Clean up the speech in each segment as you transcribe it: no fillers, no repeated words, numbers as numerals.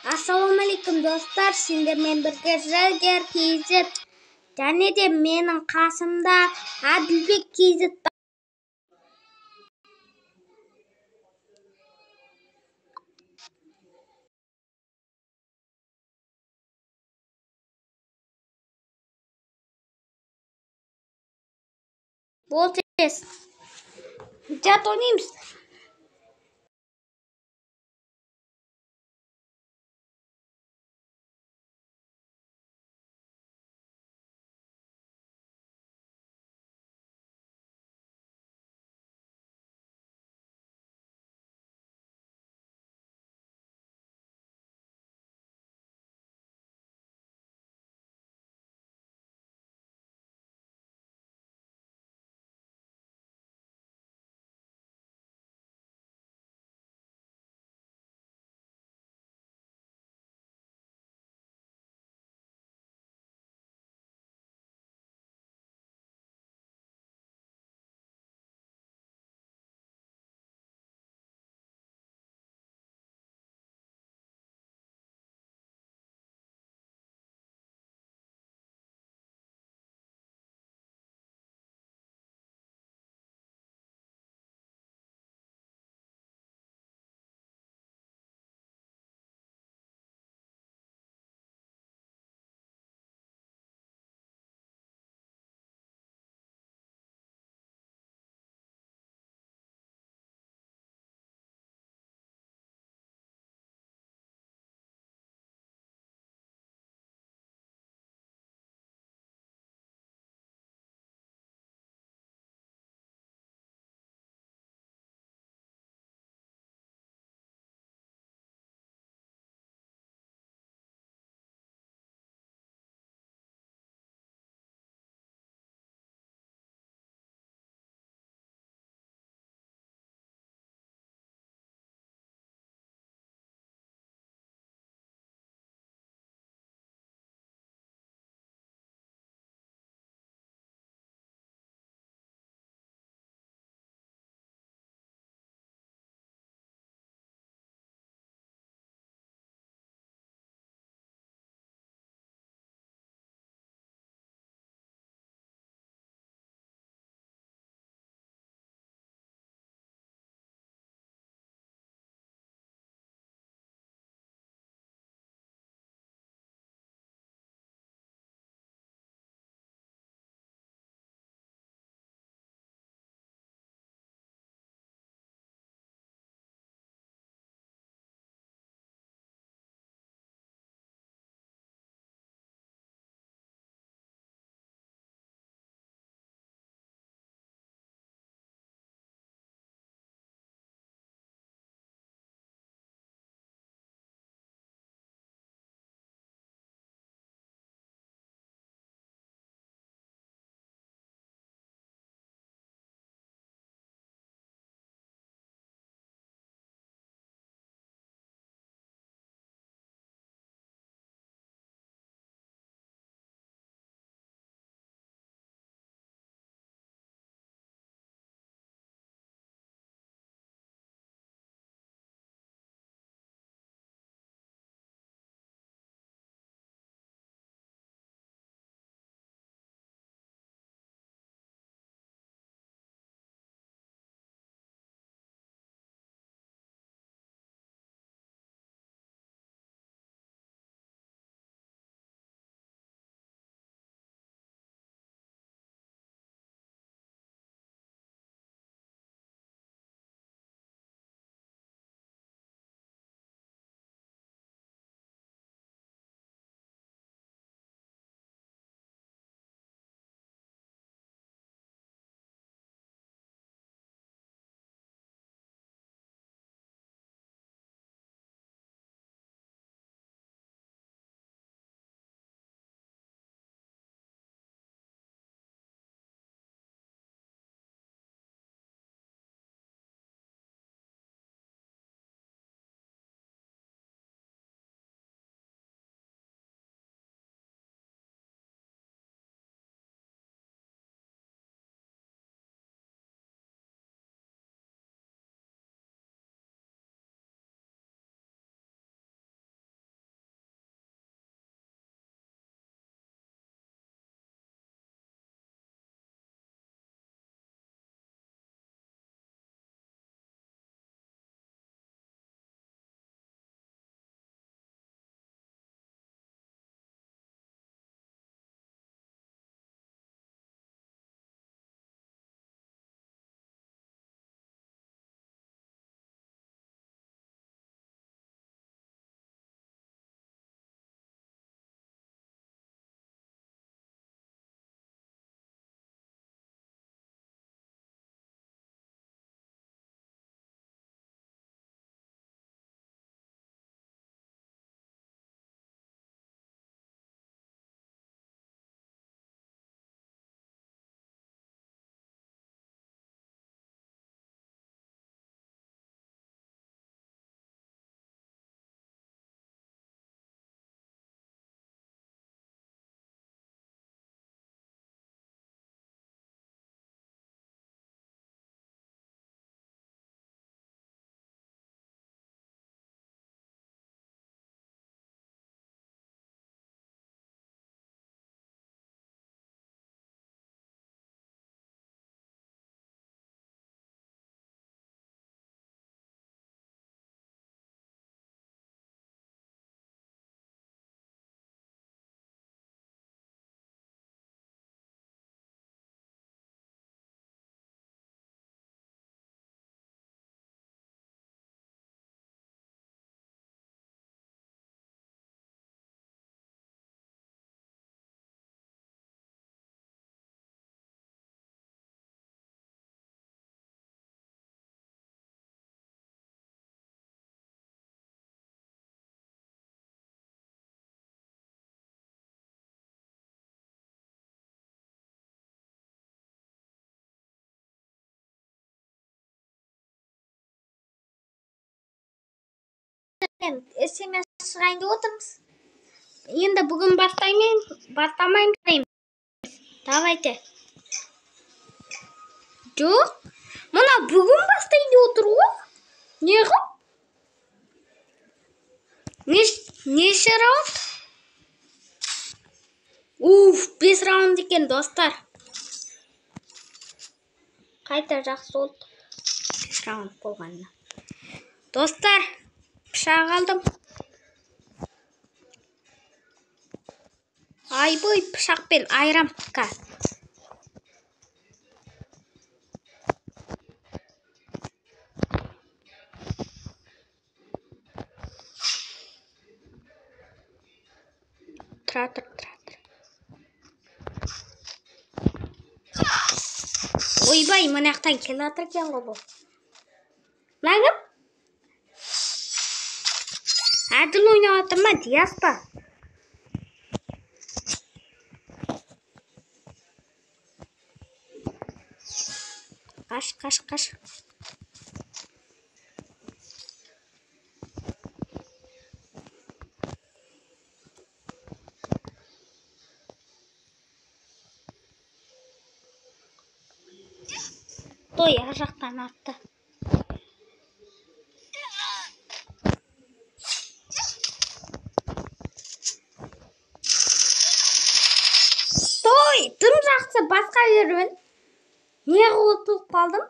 Ассалаумағалейкум достар, сендермен бірге Жігер KZ және де менің қасымда Әділбек KZ бар. Бол тез. Жат ойнаймыз. SMS шығайын деп отырмыз. Енді бүгін бастамаймын. Давайте. Жоқ. Мына бүгін бастайын деп отыр ғой. Неғып? Неше раунд? 5 раунд екен, достар. Қайта жақсы болды. 5 раунд болғанына. Достар, пышақ алдым. Айбой, пышақпен айрам ка. Тұратыр. Ойбай, мынақтан келатыр екен ғой бұл. Нағып? Әділ ойнап жатыр ма, Диас па? Қаш. Той ар жақтан атты. Той, тым жақсы басқа беруін. Не қылып қалдым?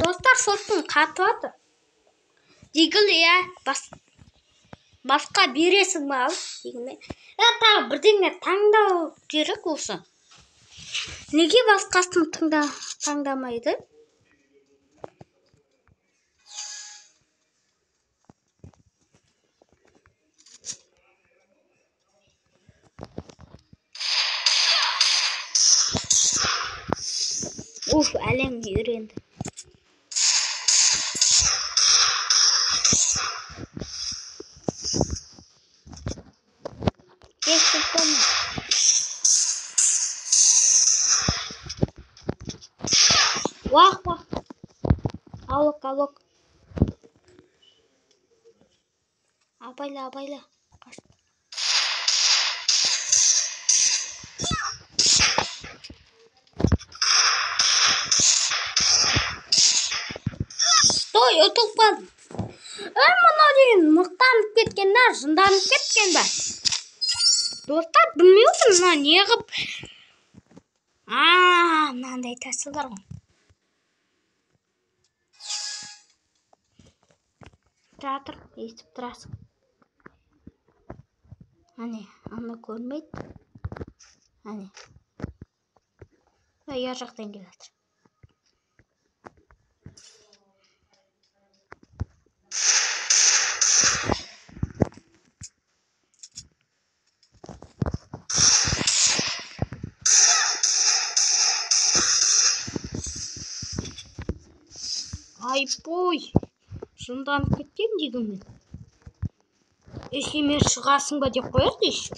Достар, соттың қатып атыр. Дегіл, басқа бересің ба ал? Тағы бірдеңе таңдау керек осы. Неге басқасын таңдамайды? Әлем үйренді. Вах. Алок. Абайла. Той, ұтылып қалдым. Мұна деген мықтанып кеткен, жынданып кеткен бе? Достар, білмеудің, мұна не қып? Мынандай тәсілдер ғой. Тұратыр, естіп тұрасың. Ана көрмейді. Я жақтан келе жатыр. Айбой, жынданып кеткен дегенмен. Есеме шығасың ба деп қояр дейші.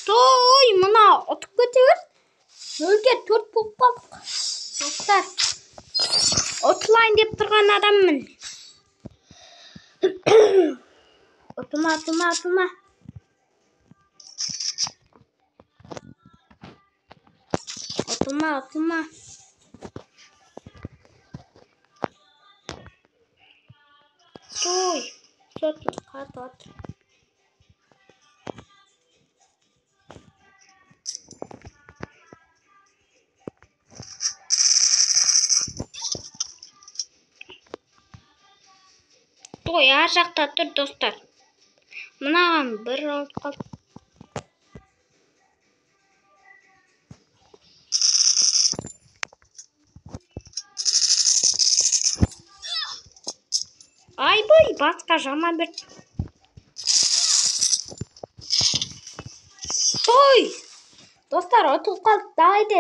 Той, мұна ұтып кетер. Нөлге 4 болып қалдық. Достар, ұтылайын деп тұрған адаммын. Ұтылма. Ұтылма. Той, соттың қатып отыр. Той, ар жақта тұр, достар. Мынаған бір раунд қалды. Айбой, басқа жаман бір. Той! Достар, ұтылып қалды, давайте.